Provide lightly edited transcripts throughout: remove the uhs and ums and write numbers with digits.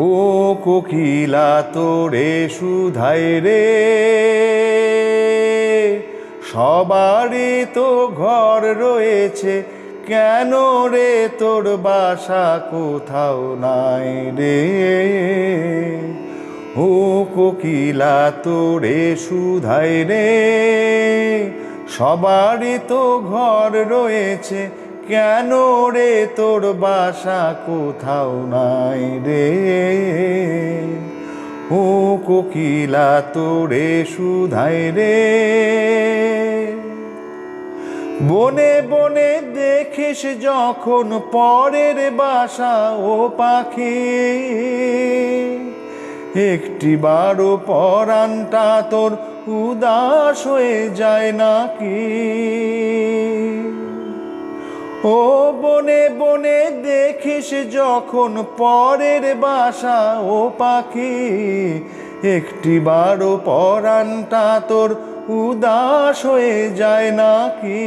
ও কোকিলা তোরে শুধাই রে, সবারই তো ঘর রয়েছে, কেন রে তোর বাসা কোথাও নাই রে। ও কোকিলা তোরে শুধাই রে, সবারই তো ঘর রয়েছে, কেন রে তোর বাসা কোথাও নাই রে। ও কোকিলা তোরে শুধাই রে, বনে বনে দেখিস যখন পরের বাসা ও পাখি, একটিবারও পরাণটা তোর উদাস হয়ে যায় নাকি। ও বনে বনে দেখিস যখন পরের বাসা ও পাখি, একটিবারও পরাণটা তোর উদাস হয়ে যায় নাকি।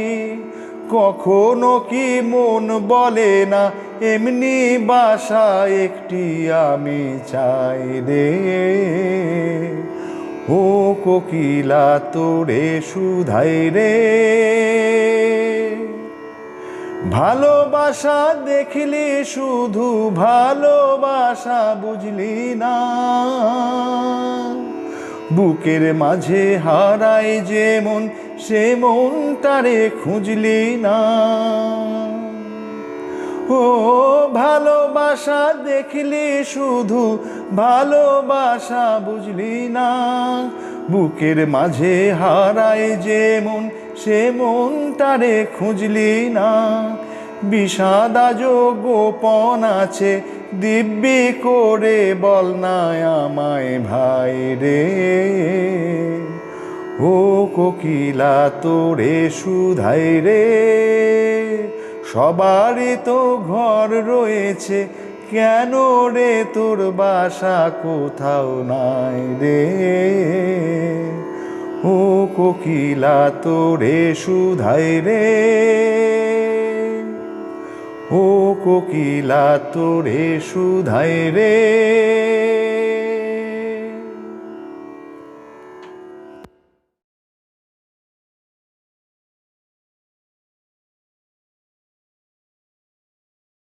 কখনো কি মন বলে না এমনি বাসা একটি আমি চাই রে। ও কোকিলা তোরে শুধাই রে, ভালোবাসা দেখলি শুধু ভালোবাসা বুঝলি না, বুকের মাঝে হারাই যে মন সে মনটারে খুঁজলি না। ও ভালোবাসা দেখলি শুধু ভালোবাসা বুঝলি না, বুকের মাঝে হারাই যে মন সে মনটারে খুঁজলি না। বিষাদ আজো গোপন আছে, দিব্যি করে বল না আমায় ভাই রে। ও কোকিলা তোরে শুধাই রে, সবারই তো ঘর রয়েছে, কেন রে তোর বাসা কোথাও নাই রে। ও কোকিলা তোরে শুধাই রে, ও কোকিলা তোরে শুধাই রে।